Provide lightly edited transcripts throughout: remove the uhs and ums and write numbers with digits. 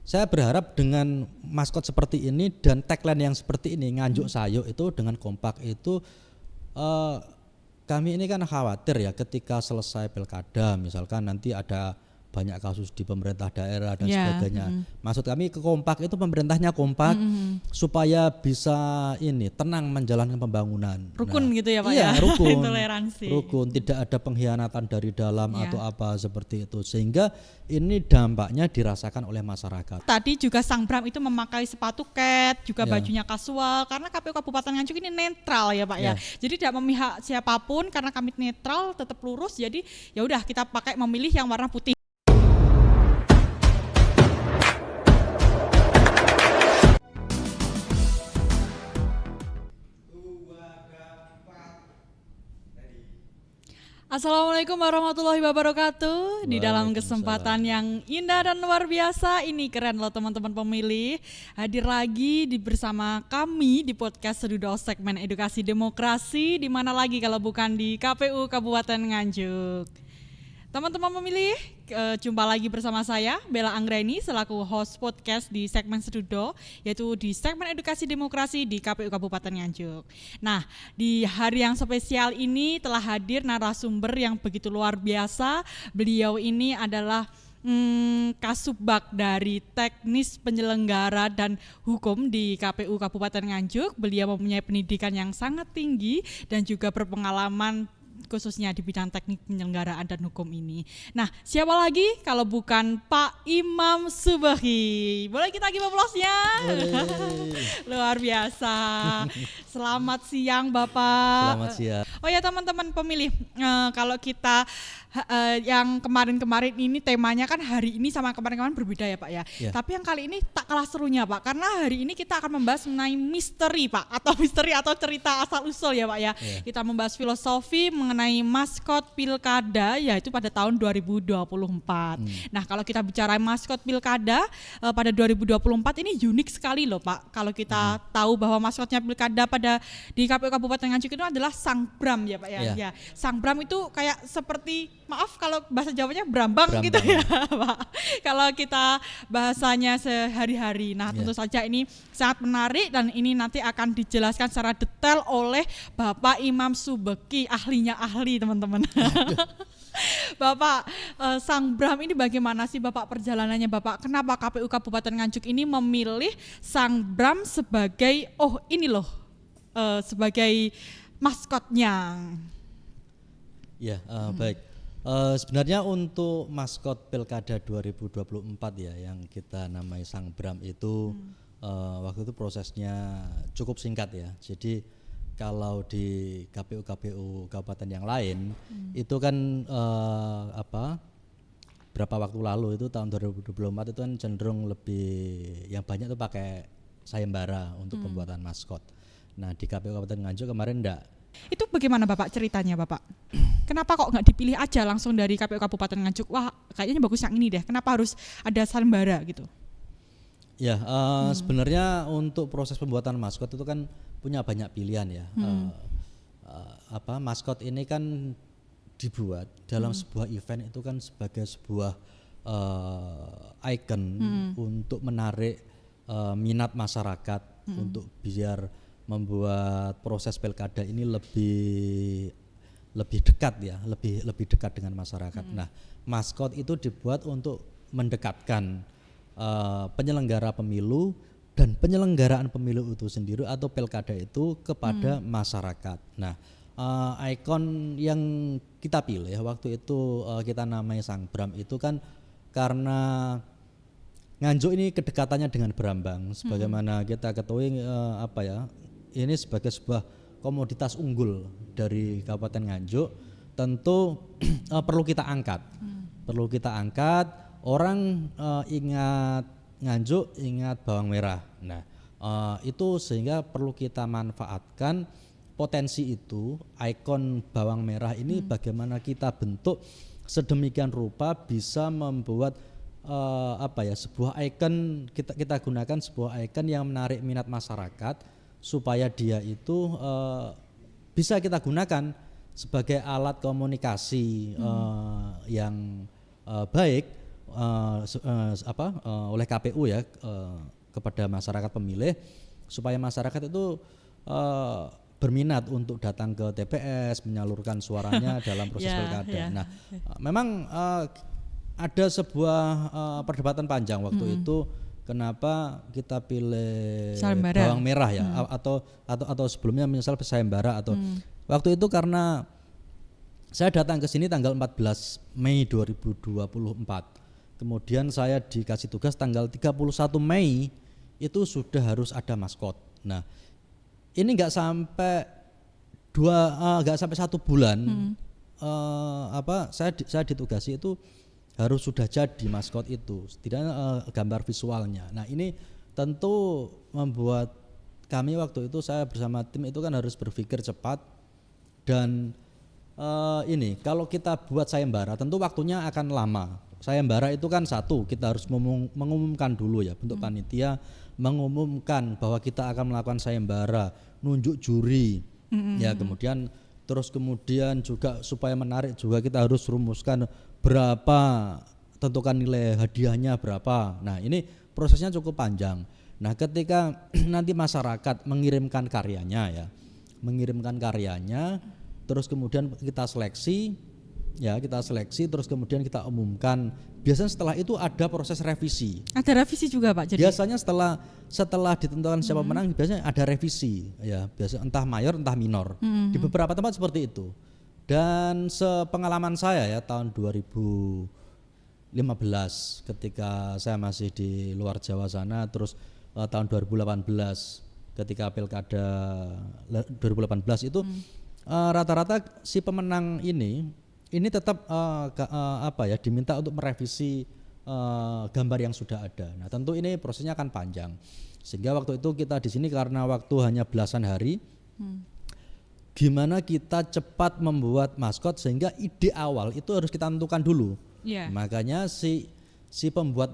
Saya berharap dengan maskot seperti ini dan tagline yang seperti ini, Nganjuk Sayuk itu dengan kompak itu, eh, kami ini kan khawatir ya ketika selesai pilkada misalkan nanti ada banyak kasus di pemerintah daerah dan Ya, sebagainya. Maksud kami ke kompak itu pemerintahnya kompak supaya bisa ini tenang menjalankan pembangunan. rukun gitu ya Pak Iya, ya. rukun. Toleransi. Rukun, tidak ada pengkhianatan dari dalam Ya. atau apa seperti itu. Sehingga ini dampaknya dirasakan oleh masyarakat. Tadi juga Sang Bram itu memakai sepatu cat, juga Ya. bajunya kasual karena KPU Kabupaten Nganjuk ini netral ya Pak ya. Ya. Jadi tidak memihak siapapun karena kami netral, tetap lurus. Jadi ya udah kita pakai memilih yang warna putih. Assalamualaikum warahmatullahi wabarakatuh. Di dalam kesempatan yang indah dan luar biasa, ini keren loh teman-teman pemilih. Hadir lagi bersama kami di podcast Sedudo segmen Edukasi Demokrasi. Di mana lagi kalau bukan di KPU Kabupaten Nganjuk. Teman-teman pemilih, jumpa lagi bersama saya Bella Anggreni selaku host podcast di segmen Sedudo, yaitu di segmen Edukasi Demokrasi di KPU Kabupaten Nganjuk. Nah, di hari yang spesial ini telah hadir narasumber yang begitu luar biasa. Beliau ini adalah Kasubag dari Teknis Penyelenggara dan Hukum di KPU Kabupaten Nganjuk. Beliau mempunyai pendidikan yang sangat tinggi dan juga berpengalaman khususnya di bidang teknik penyelenggaraan dan hukum ini. Nah, siapa lagi kalau bukan Pak Imam Subaghi? Boleh kita give applause-nya? Luar biasa. Selamat siang Bapak. Selamat siang. Oh ya teman-teman pemilih, kalau kita yang kemarin-kemarin ini temanya kan hari ini sama kemarin-kemarin berbeda ya Pak ya. Ya. Tapi yang kali ini tak kalah serunya Pak, karena hari ini kita akan membahas mengenai misteri Pak, atau misteri atau cerita asal usul ya Pak ya. Kita membahas filosofi mengenai maskot pilkada yaitu pada tahun 2024. Nah kalau kita bicara maskot pilkada pada 2024 ini unik sekali loh Pak. Kalau kita tahu bahwa maskotnya pilkada pada di KPU Kabupaten Nganjuk itu adalah Sang Bram ya Pak ya. Ya. Sang Bram itu kayak seperti, maaf kalau bahasa Jawanya Brambang gitu ya Pak. Kalau kita bahasanya sehari-hari. Nah tentu saja ini sangat menarik dan ini nanti akan dijelaskan secara detail oleh Bapak Imam Subaghi, ahlinya ahli teman-teman. Bapak, Sang Bram ini bagaimana sih Bapak perjalanannya Bapak? Kenapa KPU Kabupaten Nganjuk ini memilih Sang Bram sebagai, sebagai maskotnya? Ya, baik. Sebenarnya untuk maskot Pilkada 2024 ya yang kita namai Sang Bram itu waktu itu prosesnya cukup singkat ya. Jadi kalau di KPU kabupaten yang lain itu kan berapa waktu lalu itu tahun 2024 itu kan cenderung lebih yang banyak itu pakai sayembara untuk pembuatan maskot. Nah di KPU Kabupaten Nganjuk kemarin enggak. Itu bagaimana Bapak ceritanya Bapak? Kenapa kok nggak dipilih aja langsung dari KPU Kabupaten Nganjuk? Wah kayaknya bagus yang ini deh. Kenapa harus ada sayembara gitu? Ya sebenarnya untuk proses pembuatan maskot itu kan punya banyak pilihan ya. Maskot ini kan dibuat dalam sebuah event itu kan sebagai sebuah icon untuk menarik minat masyarakat untuk biar membuat proses pilkada ini lebih dekat ya, lebih dekat dengan masyarakat. Nah, maskot itu dibuat untuk mendekatkan penyelenggara pemilu dan penyelenggaraan pemilu itu sendiri atau pilkada itu kepada masyarakat. Nah, ikon yang kita pilih waktu itu kita namai Sang Bram itu kan karena Nganjuk ini kedekatannya dengan Brambang, sebagaimana kita ketahui ini sebagai sebuah komoditas unggul dari Kabupaten Nganjuk, tentu perlu kita angkat. Perlu kita angkat. Orang ingat Nganjuk, ingat bawang merah. Nah, itu sehingga perlu kita manfaatkan potensi itu, ikon bawang merah ini bagaimana kita bentuk sedemikian rupa bisa membuat sebuah ikon, kita gunakan sebuah ikon yang menarik minat masyarakat supaya dia itu bisa kita gunakan sebagai alat komunikasi yang baik oleh KPU ya kepada masyarakat pemilih supaya masyarakat itu berminat untuk datang ke TPS menyalurkan suaranya dalam proses pilkada. Nah, memang ada sebuah perdebatan panjang waktu itu kenapa kita pilih sayembara. bawang merah ya atau sebelumnya misal sayembara atau waktu itu karena saya datang ke sini tanggal 14 Mei 2024. Kemudian saya dikasih tugas tanggal 31 Mei itu sudah harus ada maskot. Nah, ini nggak sampai nggak sampai 1 bulan saya ditugasi itu harus sudah jadi maskot itu, setidaknya gambar visualnya. Nah, ini tentu membuat kami waktu itu saya bersama tim itu kan harus berpikir cepat dan ini kalau kita buat sayembara tentu waktunya akan lama. Sayembara itu kan satu, kita harus mengumumkan dulu ya, bentuk panitia mengumumkan bahwa kita akan melakukan sayembara, nunjuk juri, ya kemudian juga supaya menarik juga kita harus rumuskan berapa, tentukan nilai hadiahnya berapa. Nah ini prosesnya cukup panjang. Nah ketika nanti masyarakat mengirimkan karyanya, terus kemudian kita seleksi, terus kemudian kita umumkan. Biasanya setelah itu ada proses revisi. Ada revisi juga Pak. Jadi biasanya setelah ditentukan siapa menang, biasanya ada revisi. Ya, biasanya entah mayor entah minor. Di beberapa tempat seperti itu. Dan sepengalaman saya ya tahun 2015 ketika saya masih di luar Jawa sana, terus tahun 2018 ketika pilkada 2018 itu rata-rata si pemenang ini tetap diminta untuk merevisi gambar yang sudah ada. Nah tentu ini prosesnya akan panjang, sehingga waktu itu kita di sini karena waktu hanya belasan hari, gimana kita cepat membuat maskot sehingga ide awal itu harus kita tentukan dulu. Makanya si pembuat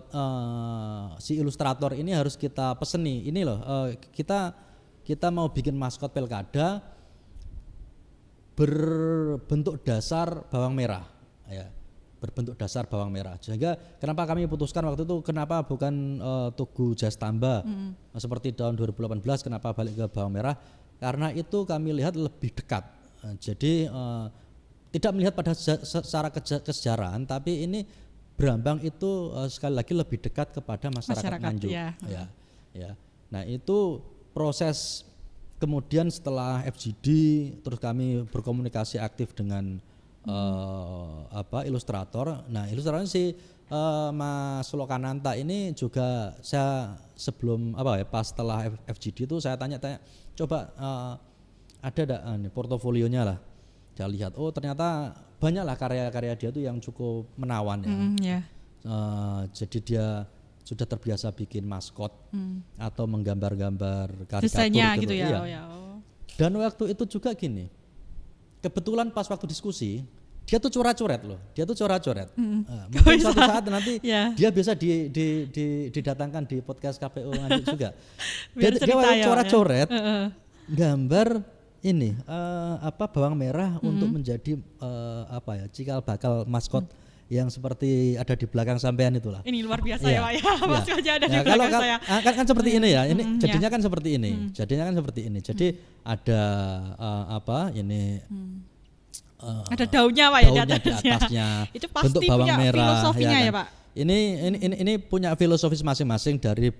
si ilustrator ini harus kita peseni, ini loh kita mau bikin maskot pilkada berbentuk dasar bawang merah, ya, berbentuk dasar bawang merah. Sehingga kenapa kami putuskan waktu itu, kenapa bukan Tugu Jas Tamba seperti tahun 2018, kenapa balik ke bawang merah? Karena itu kami lihat lebih dekat. Jadi tidak melihat pada secara kesejarahan, tapi ini Brambang itu sekali lagi lebih dekat kepada masyarakat Nganjuk. Ya. Nah itu proses. Kemudian setelah FGD terus kami berkomunikasi aktif dengan ilustrator. Nah ilustratornya si Mas Lokananta ini juga saya sebelum pas setelah FGD itu saya tanya-tanya, coba ada enggak portofolionya lah. Saya lihat, oh ternyata banyaklah karya-karya dia tuh yang cukup menawan ya. Jadi dia sudah terbiasa bikin maskot atau menggambar-gambar karikatur desainnya gitu ya. Iya. Dan waktu itu juga gini, kebetulan pas waktu diskusi dia tuh coret-coret loh, mungkin suatu saat nanti dia bisa didatangkan di podcast KPU Nganjuk juga. Dia coret-coret gambar ini bawang merah untuk menjadi cikal bakal maskot yang seperti ada di belakang sampean itulah. Ini luar biasa ya Pak ya. Masih aja ada di belakang saya. Kan seperti ini ya. Ini jadinya kan seperti ini. Jadi ada ada daunnya Pak ya di atasnya. Itu pasti bentuk bawang punya merah filosofinya ya Pak. Ini punya filosofis masing-masing dari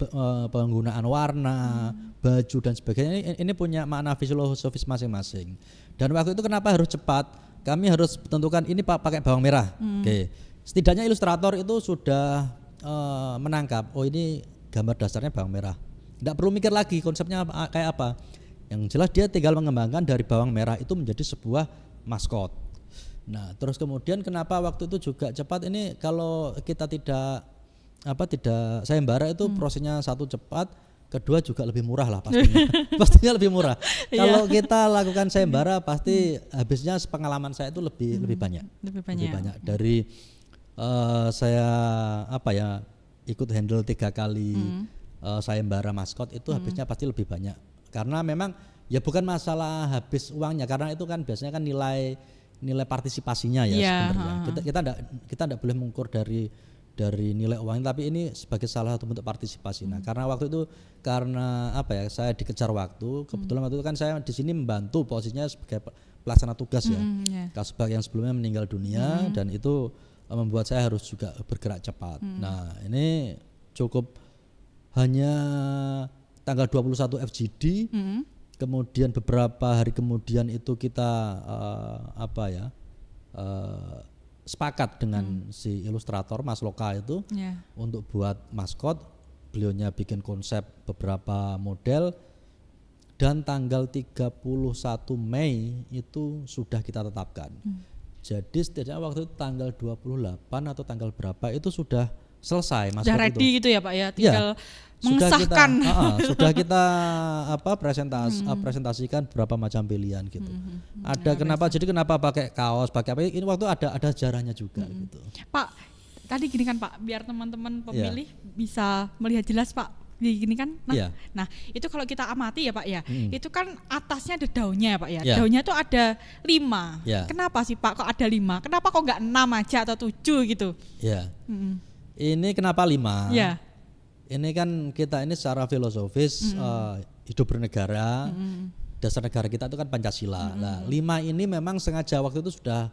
penggunaan warna, baju dan sebagainya. Ini punya makna filosofis masing-masing. Dan waktu itu kenapa harus cepat? Kami harus tentukan ini pakai bawang merah. Oke. Setidaknya ilustrator itu sudah menangkap, oh ini gambar dasarnya bawang merah. Tidak perlu mikir lagi konsepnya kayak apa. Yang jelas dia tinggal mengembangkan dari bawang merah itu menjadi sebuah maskot. Nah, terus kemudian kenapa waktu itu juga cepat, ini kalau kita tidak sayembara itu prosesnya satu cepat, kedua juga lebih murah lah pastinya. Pastinya lebih murah. Kalau kita lakukan sayembara pasti habisnya pengalaman saya itu lebih banyak. Lebih banyak. Dari saya ikut handle 3 kali sayembara maskot itu habisnya pasti lebih banyak. Karena memang ya bukan masalah habis uangnya, karena itu kan biasanya kan nilai partisipasinya ya sebenarnya. Kita enggak boleh mengukur dari dari nilai uang, tapi ini sebagai salah satu bentuk partisipasi. Nah, karena waktu itu saya dikejar waktu, kebetulan waktu itu kan saya di sini membantu posisinya sebagai pelaksana tugas ya. Kasbag yang sebelumnya meninggal dunia dan itu membuat saya harus juga bergerak cepat. Nah, ini cukup hanya tanggal 21 FGD. Kemudian beberapa hari kemudian itu kita sepakat dengan si ilustrator Mas Loka itu untuk buat maskot. Beliaunya bikin konsep beberapa model dan tanggal 31 Mei itu sudah kita tetapkan. Jadi setidaknya waktu itu tanggal 28 atau tanggal berapa itu sudah selesai maskot sudah ready itu. gitu ya Pak ya, tinggal mengesahkan. Sudah kita presentasikan beberapa macam pilihan gitu. Ada kenapa pakai kaos, pakai apa? Ini waktu ada sejarahnya juga gitu. Pak, tadi gini kan Pak, biar teman-teman pemilih bisa melihat jelas Pak. Gini kan. Nah, itu kalau kita amati ya Pak ya, itu kan atasnya ada daunnya ya Pak ya. Daunnya tuh ada 5. Kenapa sih Pak kok ada 5? Kenapa kok enggak 6 aja atau 7 gitu? Ini kenapa 5? Ini kan kita ini secara filosofis hidup bernegara, dasar negara kita itu kan Pancasila. Nah, 5 ini memang sengaja waktu itu sudah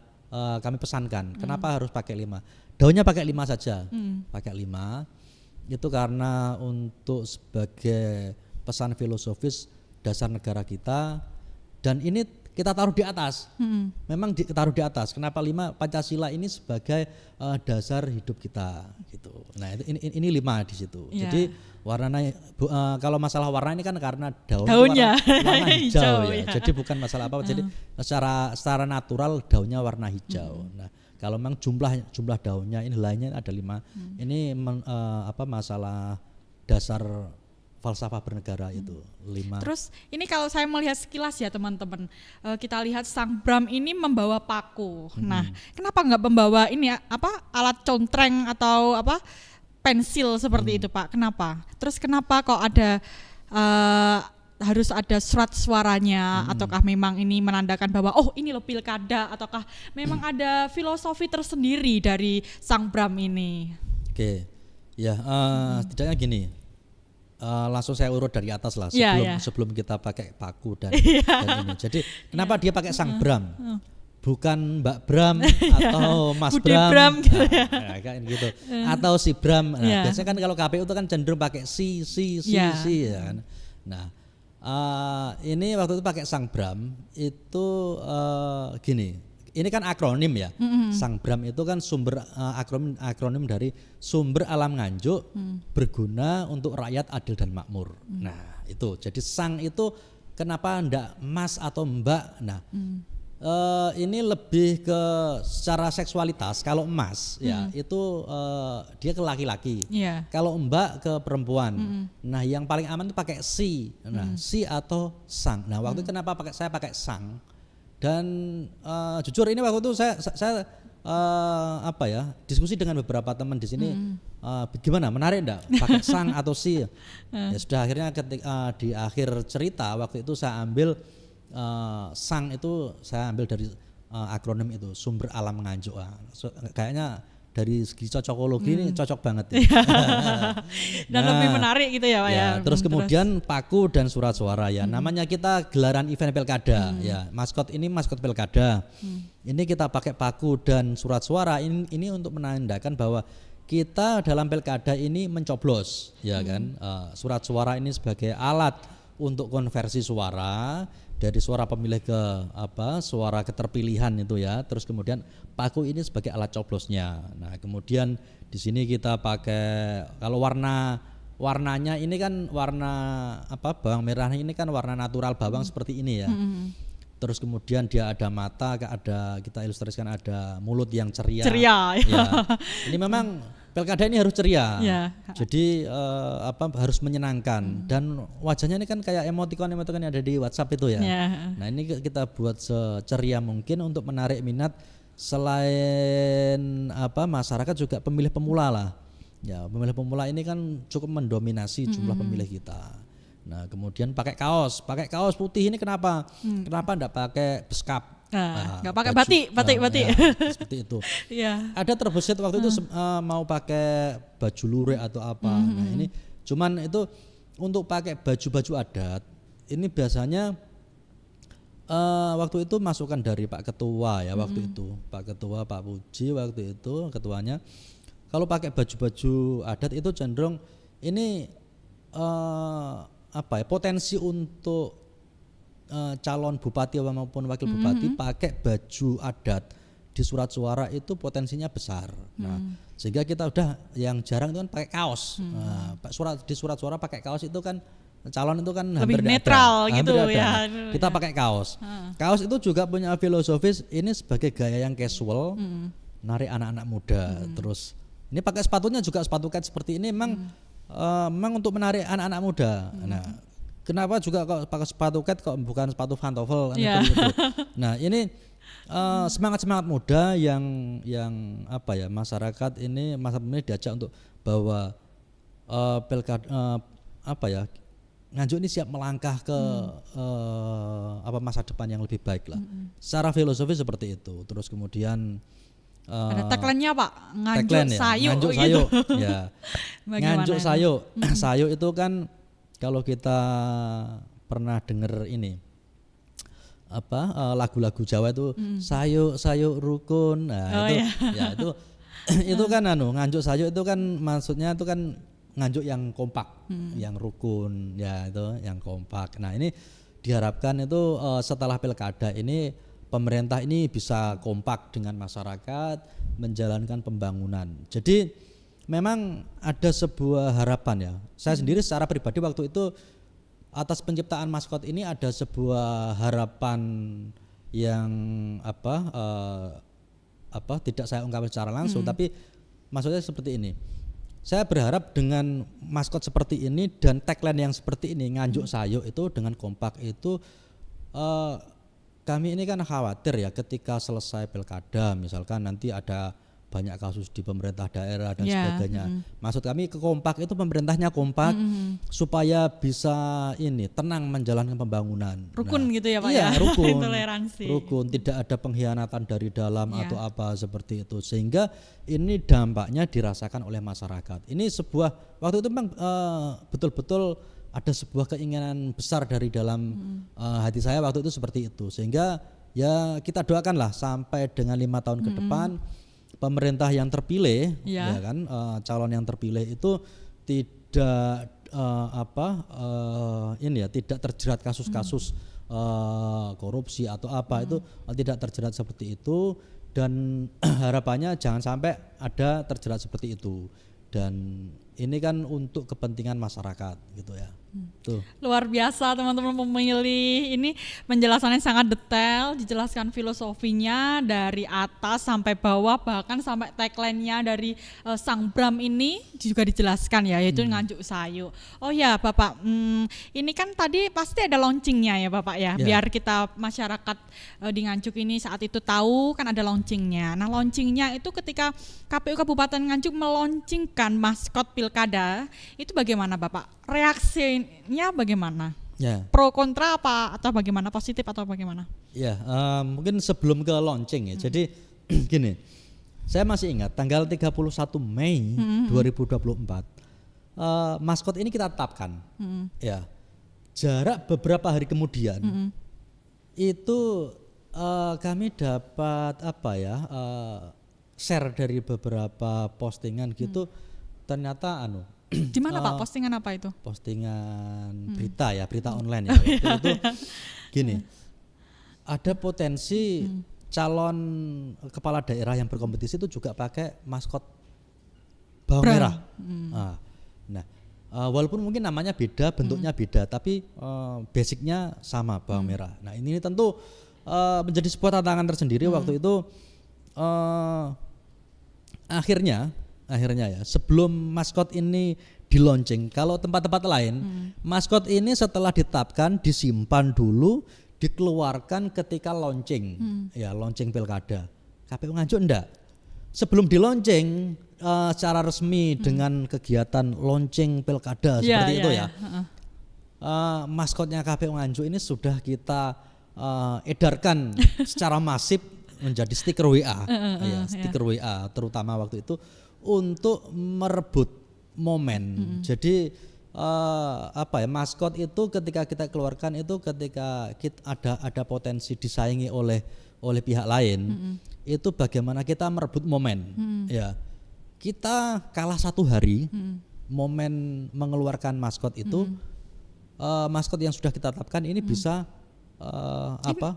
kami pesankan. Kenapa harus pakai 5? Daunnya pakai 5 saja, pakai 5. Itu karena untuk sebagai pesan filosofis dasar negara kita, dan ini kita taruh di atas. Memang taruh di atas. Kenapa 5? Pancasila ini sebagai dasar hidup kita gitu. Nah, ini 5 di situ. Jadi warnanya kalau masalah warna ini kan karena daunnya warna hijau ya. Jadi bukan masalah apa. Jadi secara natural daunnya warna hijau. Nah, kalau memang jumlah daunnya ini lainnya ada 5. Ini masalah dasar falsafah bernegara itu 5. Terus ini kalau saya melihat sekilas ya teman-teman, kita lihat Sang Bram ini membawa paku. Nah, kenapa nggak membawa ini alat contreng atau pensil seperti itu Pak? Kenapa? Terus kenapa kok ada harus ada surat suaranya, ataukah memang ini menandakan bahwa ini loh pilkada, ataukah memang ada filosofi tersendiri dari Sang Bram ini? Oke, setidaknya gini. Langsung saya urut dari atas lah sebelum kita pakai paku dan ini. Jadi kenapa dia pakai Sang Bram, bukan Mbak Bram atau Mas Bram, kayak gitu, atau si Bram. Nah, biasanya kan kalau KPU itu kan cenderung pakai si ya kan. Nah, ini waktu itu pakai Sang Bram itu gini. Ini kan akronim ya. Sang Bram itu kan sumber akronim dari sumber alam Nganjuk, berguna untuk rakyat adil dan makmur. Nah, itu. Jadi sang itu kenapa ndak Mas atau Mbak? Nah, ini lebih ke secara seksualitas. Kalau Mas ya itu dia ke laki-laki. Kalau Mbak ke perempuan. Nah, yang paling aman itu pakai si. Nah, si atau sang. Nah, waktu itu kenapa saya pakai sang? Dan jujur ini waktu itu saya diskusi dengan beberapa teman di sini, gimana, menarik enggak pakai sang atau si? Ya sudah, akhirnya ketika di akhir cerita waktu itu saya ambil sang itu saya ambil dari akronim itu sumber alam Nganjuk. Kayaknya dari segi cocokologi ini cocok banget ya. Dan lebih menarik gitu ya Pak ya. Terus kemudian paku dan surat suara ya. Namanya kita gelaran event pilkada ya. Maskot pilkada. Ini kita pakai paku dan surat suara ini untuk menandakan bahwa kita dalam pilkada ini mencoblos ya kan. Surat suara ini sebagai alat untuk konversi suara dari suara pemilih ke suara keterpilihan itu ya. Terus kemudian paku ini sebagai alat coblosnya. Nah, kemudian di sini kita pakai, kalau warnanya ini kan warna bawang merah ini kan warna natural bawang seperti ini ya. Terus kemudian dia ada mata, kita ilustrasikan ada mulut yang ceria. Ya. Ini memang pilkada ini harus ceria. Jadi harus menyenangkan, dan wajahnya ini kan kayak emotikon yang ada di WhatsApp itu ya. Nah, ini kita buat seceria mungkin untuk menarik minat selain masyarakat, juga pemilih pemula lah. Ya, pemilih pemula ini kan cukup mendominasi jumlah pemilih kita. Nah, kemudian pakai kaos putih ini kenapa? Kenapa enggak pakai beskap? Nggak pakai batik. Ya, seperti itu. Iya. Ada terbesit waktu itu mau pakai baju lurik atau apa. Nah ini cuman itu untuk pakai baju-baju adat ini biasanya waktu itu masukan dari Pak Ketua ya waktu itu. Pak Ketua Pak Puji waktu itu ketuanya. Kalau pakai baju-baju adat itu cenderung ini potensi untuk calon bupati maupun wakil bupati pakai baju adat di surat suara itu potensinya besar. Nah, sehingga kita udah yang jarang itu kan pakai kaos. Nah, di surat suara pakai kaos itu kan calon itu kan lebih hampir netral ada, gitu ya. Kita pakai kaos. Kaos itu juga punya filosofis ini sebagai gaya yang casual, narik anak-anak muda. Terus ini pakai sepatunya juga sepatu kets seperti ini memang untuk menarik anak-anak muda. Nah, kenapa juga kok pakai sepatu cat kok bukan sepatu pantofel kan gitu. Nah, ini semangat muda yang masyarakat ini diajak untuk bahwa pilkada Nganjuk ini siap melangkah ke masa depan yang lebih baik lah. Secara filosofi seperti itu. Terus kemudian ada tagline-nya Pak, nganjuk sayu nganjuk gitu. sayu. Ya. Nganjuk sayu. Sayu itu kan kalau kita pernah dengar ini lagu-lagu Jawa itu sayu rukun. Nah, itu kan nganjuk sayu itu kan maksudnya itu kan nganjuk yang kompak, yang rukun ya itu yang kompak. Nah, ini diharapkan itu setelah pilkada ini pemerintah ini bisa kompak dengan masyarakat menjalankan pembangunan. Jadi memang ada sebuah harapan ya. Saya sendiri secara pribadi waktu itu atas penciptaan maskot ini ada sebuah harapan yang tidak saya ungkapkan secara langsung, tapi maksudnya seperti ini. Saya berharap dengan maskot seperti ini dan tagline yang seperti ini nganjuk sayu itu dengan kompak itu kami ini kan khawatir ya ketika selesai pilkada misalkan nanti ada banyak kasus di pemerintah daerah dan sebagainya. Maksud kami kompak itu pemerintahnya kompak supaya bisa tenang menjalankan pembangunan. Rukun gitu ya Pak iya, ya. Rukun. Toleransi. Rukun, tidak ada pengkhianatan dari dalam atau apa seperti itu. Sehingga ini dampaknya dirasakan oleh masyarakat. Ini sebuah waktu itu memang betul-betul ada sebuah keinginan besar dari dalam hati saya waktu itu seperti itu. Sehingga ya kita doakanlah sampai dengan 5 tahun ke depan pemerintah yang terpilih ya kan calon yang terpilih itu tidak tidak terjerat kasus-kasus korupsi atau apa itu tidak terjerat seperti itu dan harapannya jangan sampai ada terjerat seperti itu dan ini kan untuk kepentingan masyarakat gitu ya. Tuh. Luar biasa teman-teman pemilih, ini penjelasannya sangat detail, dijelaskan filosofinya dari atas sampai bawah, bahkan sampai tagline-nya dari Sang Bram ini juga dijelaskan ya, yaitu nganjuk sayu. Oh ya Bapak, ini kan tadi pasti ada launchingnya ya Bapak ya, biar kita masyarakat di Nganjuk ini saat itu tahu kan ada launchingnya. Nah launchingnya itu ketika KPU Kabupaten Nganjuk meluncingkan maskot pilkada, itu bagaimana Bapak? Reaksinya bagaimana? Ya. Pro kontra apa atau bagaimana, positif atau bagaimana? Ya, mungkin sebelum ke launching ya. Jadi gini, saya masih ingat tanggal 31 Mei 2024 maskot ini kita tetapkan. Ya, jarak beberapa hari kemudian itu kami dapat share dari beberapa postingan gitu. Ternyata di mana Pak postingan apa itu? Postingan berita ya, berita online ya. Itu gini, ada potensi calon kepala daerah yang berkompetisi itu juga pakai maskot bawang merah. Nah, walaupun mungkin namanya beda, bentuknya beda, tapi basicnya sama bawang merah. Nah ini tentu menjadi sebuah tantangan tersendiri waktu itu. Akhirnya ya sebelum maskot ini di launching, kalau tempat-tempat lain maskot ini setelah ditetapkan disimpan dulu, dikeluarkan ketika launching, ya launching pilkada. KPU Nganjuk enggak, sebelum di launching secara resmi dengan kegiatan launching pilkada seperti itu ya. Maskotnya KPU Nganjuk ini sudah kita edarkan secara masif menjadi stiker WA, stiker WA terutama waktu itu untuk merebut momen. Jadi maskot itu ketika kita keluarkan itu ketika ada potensi disaingi oleh pihak lain, itu bagaimana kita merebut momen. Ya, kita kalah 1 hari, momen mengeluarkan maskot itu, maskot yang sudah kita tetapkan ini bisa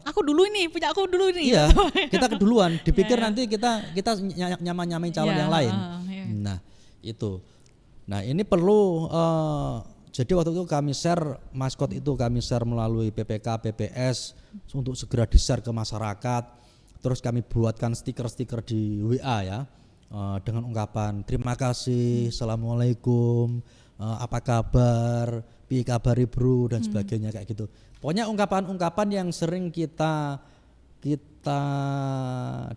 aku dulu ini punya aku dulu ini. Iya, kita keduluan. Dipikir nanti kita nyamain calon yang lain. Nah itu. Nah ini perlu. Jadi waktu itu kami share maskot itu melalui PPK, PPS untuk segera di-share ke masyarakat. Terus kami buatkan stiker-stiker di WA ya, dengan ungkapan terima kasih, assalamualaikum, apa kabar, piye kabari bro dan sebagainya kayak gitu. Pokoknya ungkapan-ungkapan yang sering kita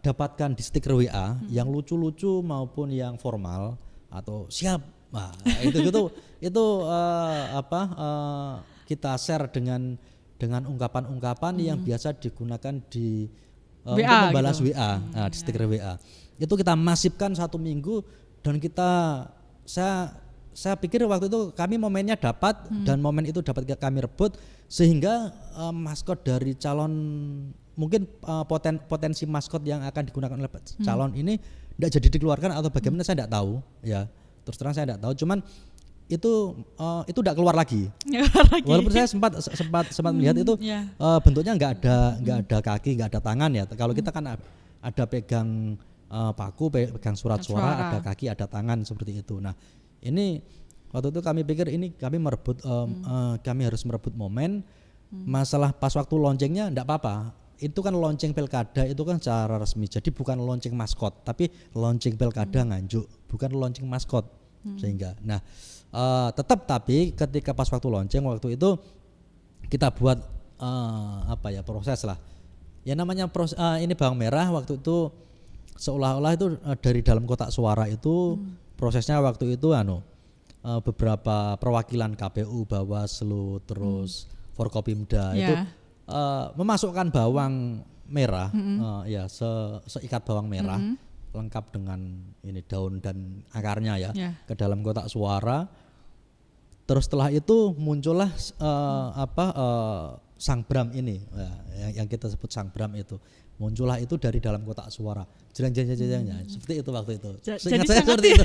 dapatkan di stiker WA, yang lucu-lucu maupun yang formal atau siap. Nah, kita share dengan ungkapan-ungkapan yang biasa digunakan di untuk membalas gitu. WA, di stiker WA. Itu kita masifkan 1 minggu dan saya pikir waktu itu kami momennya dapat dan momen itu dapat kami rebut sehingga maskot dari calon mungkin potensi maskot yang akan digunakan oleh calon ini tidak jadi dikeluarkan atau bagaimana saya tidak tahu ya, terus terang saya tidak tahu, cuman itu tidak keluar lagi. Walaupun saya sempat melihat itu bentuknya nggak ada kaki, nggak ada tangan ya. Kalau kita kan ada pegang paku, pegang surat suara, ada kaki, ada tangan seperti itu. Nah ini waktu itu kami pikir ini kami harus merebut momen. Masalah pas waktu launchingnya enggak apa-apa. Itu kan launching pilkada itu kan secara resmi. Jadi bukan launching maskot, tapi launching pilkada Nganjuk, bukan launching maskot. Sehingga nah tapi ketika pas waktu launching waktu itu kita buat proses lah. Ya namanya ini bawang merah waktu itu seolah-olah itu dari dalam kotak suara itu prosesnya waktu itu beberapa perwakilan KPU, Bawaslu, terus Forkopimda itu memasukkan bawang merah, seikat bawang merah lengkap dengan ini daun dan akarnya ke dalam kotak suara. Terus setelah itu muncullah sang bram ini, yang kita sebut sang bram itu. Muncullah itu dari dalam kotak suara. Jreng-jreng-jreng-jreng seperti itu waktu itu. Jadi sangat seperti itu.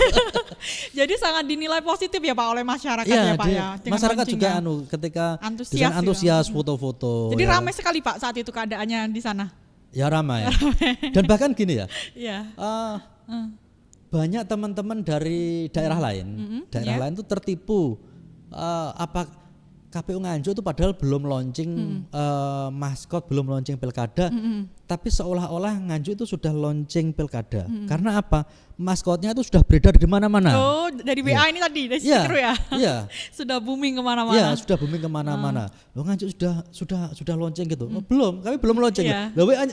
Jadi sangat dinilai positif ya Pak oleh masyarakat ya Pak ya. Masyarakat juga ketika antusias foto-foto. Jadi ramai sekali Pak saat itu keadaannya di sana. Ya ramai. Dan bahkan gini ya. Banyak teman-teman dari daerah lain, lain itu tertipu KPU Nganjuk itu padahal belum launching maskot, belum launching pilkada, tapi seolah-olah Nganjuk itu sudah launching pilkada. Karena apa? Maskotnya itu sudah beredar di mana-mana. Oh, dari WA ini tadi, dari stiker ya? Iya. Sudah booming kemana-mana. Iya, sudah booming kemana-mana. Loh Nganjuk sudah launching gitu. Oh, belum, kami belum launching. Loh WA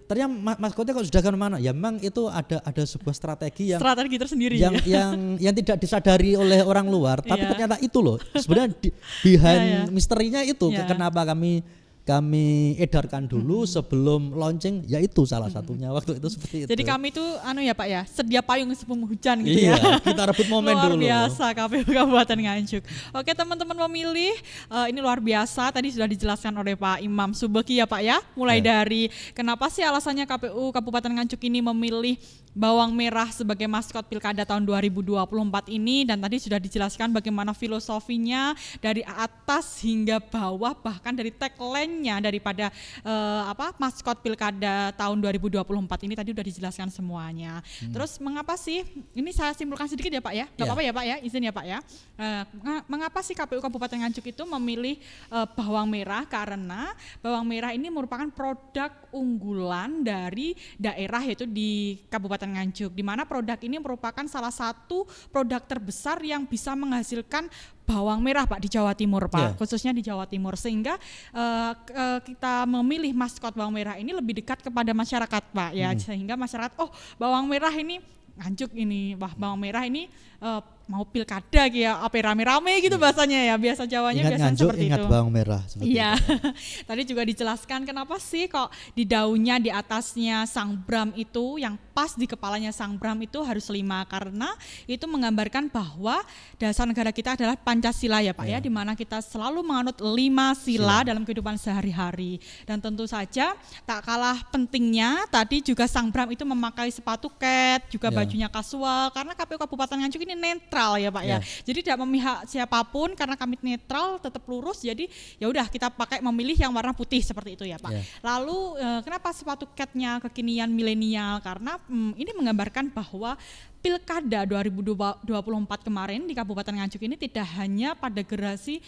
ternyata maskotnya kok sudah kemana? Ya memang itu ada sebuah strategi tersendiri yang tidak disadari oleh orang luar, tapi ternyata itu loh sebenarnya behind misterinya itu. Kenapa kami edarkan dulu sebelum launching, yaitu salah satunya waktu itu seperti itu. Jadi kami itu ya Pak ya, sedia payung sebelum hujan gitu ya. Kita rebut momen luar dulu. Luar biasa KPU Kabupaten Nganjuk. Oke teman-teman pemilih, ini luar biasa tadi sudah dijelaskan oleh Pak Imam Subeki ya Pak ya. Mulai dari kenapa sih alasannya KPU Kabupaten Nganjuk ini memilih bawang merah sebagai maskot pilkada tahun 2024 ini, dan tadi sudah dijelaskan bagaimana filosofinya dari atas hingga bawah, bahkan dari tagline-nya daripada maskot pilkada tahun 2024 ini tadi sudah dijelaskan semuanya. Terus mengapa sih, ini saya simpulkan sedikit ya Pak ya, nggak apa-apa ya Pak ya, izin ya Pak ya. Mengapa sih KPU Kabupaten Nganjuk itu memilih bawang merah? Karena bawang merah ini merupakan produk unggulan dari daerah, yaitu di Kabupaten Nganjuk, di mana produk ini merupakan salah satu produk terbesar yang bisa menghasilkan bawang merah Pak di Jawa Timur Pak, khususnya di Jawa Timur, sehingga kita memilih maskot bawang merah ini lebih dekat kepada masyarakat Pak ya, sehingga masyarakat bawang merah ini Nganjuk ini, bawang merah ini mau pilkada kayak apa rame-rame gitu bahasanya ya, biasa Jawanya Ingat biasanya Nganjuk, seperti ingat itu. bawang merah seperti Iya, itu. tadi juga dijelaskan kenapa sih kok di daunnya di atasnya Sang Bram itu yang pas di kepalanya Sang Bram itu harus 5, karena itu menggambarkan bahwa dasar negara kita adalah Pancasila ya Pak ya, di mana kita selalu menganut 5 sila dalam kehidupan sehari-hari. Dan tentu saja tak kalah pentingnya tadi juga Sang Bram itu memakai sepatu cat, juga bajunya kasual, karena KPU Kabupaten Nganjuk ini netral ya Pak ya. Jadi tidak memihak siapapun, karena kami netral tetap lurus, jadi ya udah kita pakai memilih yang warna putih seperti itu ya Pak. Lalu kenapa sepatu catnya kekinian milenial? Karena ini menggambarkan bahwa Pilkada 2024 kemarin di Kabupaten Nganjuk ini tidak hanya pada generasi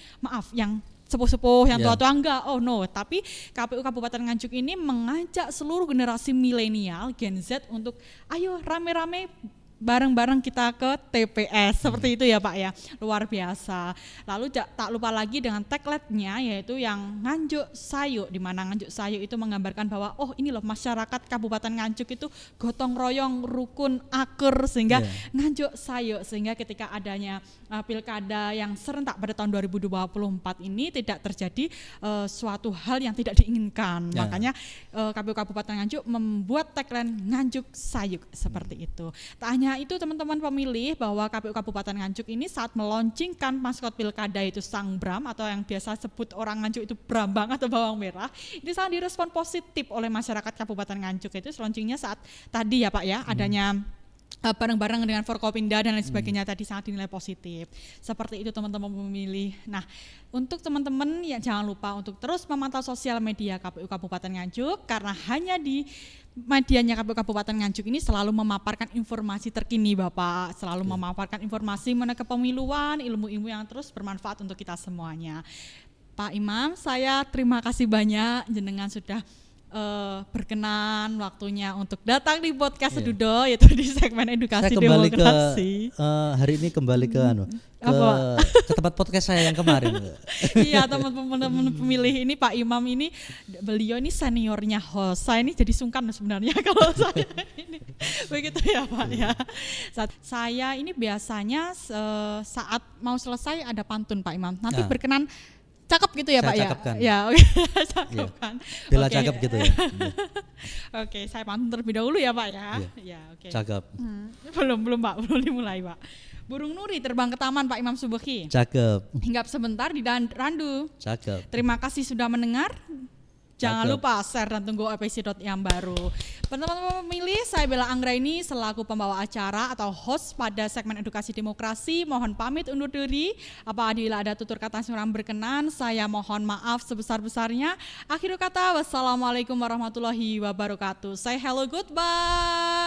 yang sepuh-sepuh yang tua-tua enggak, oh no, tapi KPU Kabupaten Nganjuk ini mengajak seluruh generasi milenial Gen Z untuk ayo rame-rame bareng-bareng kita ke TPS seperti itu ya Pak ya, luar biasa. Lalu tak lupa lagi dengan tagline-nya yaitu yang Nganjuk Sayu, di mana Nganjuk Sayu itu menggambarkan bahwa oh ini loh masyarakat Kabupaten Nganjuk itu gotong royong, rukun, akur, sehingga Nganjuk Sayu, sehingga ketika adanya pilkada yang serentak pada tahun 2024 ini tidak terjadi suatu hal yang tidak diinginkan. Makanya KPU Kabupaten Nganjuk membuat tagline Nganjuk Sayu seperti itu. Tak hanya itu teman-teman pemilih, bahwa KPU Kabupaten Nganjuk ini saat meluncingkan maskot pilkada itu Sang Bram, atau yang biasa sebut orang Nganjuk itu Brambang atau bawang merah, ini sangat direspon positif oleh masyarakat Kabupaten Nganjuk. Itu launchingnya saat tadi ya Pak ya, adanya bareng-bareng dengan Forkopimda dan lain sebagainya tadi sangat dinilai positif. Seperti itu teman-teman pemilih. Nah, untuk teman-teman ya jangan lupa untuk terus memantau sosial media KPU Kabupaten Nganjuk, karena hanya di medianya KPU Kabupaten Nganjuk ini selalu memaparkan informasi terkini Bapak, selalu memaparkan informasi mengenai kepemiluan, ilmu-ilmu yang terus bermanfaat untuk kita semuanya. Pak Imam, saya terima kasih banyak jenengan sudah berkenan waktunya untuk datang di podcast Sedudo, yaitu di segmen edukasi saya kembali demokrasi. Hari ini kembali ke ke tempat podcast saya yang kemarin. Iya teman-teman pemilih, ini Pak Imam ini beliau ini seniornya host. Saya ini jadi sungkan sebenarnya kalau saya ini begitu ya Pak ya. Saya ini biasanya saat mau selesai ada pantun Pak Imam. Nanti berkenan cakep gitu ya saya Pak ya? Cakepkan. Ya, oke. Cakep kan. Bela cakep gitu ya. Oke, saya pantun terlebih dahulu ya Pak ya. Ya, oke. Cakep. Belum Pak, belum dimulai Pak. Burung Nuri terbang ke taman Pak Imam Subeki. Cakep. Hinggap sebentar di randu. Cakep. Terima kasih sudah mendengar. Jangan lupa share dan tunggu episode yang baru. Teman-teman pemilih, saya Bella Anggraini selaku pembawa acara atau host pada segmen edukasi demokrasi. Mohon pamit undur diri. Apabila ada tutur kata yang kurang berkenan, saya mohon maaf sebesar-besarnya. Akhir kata, wassalamualaikum warahmatullahi wabarakatuh. Say hello, goodbye.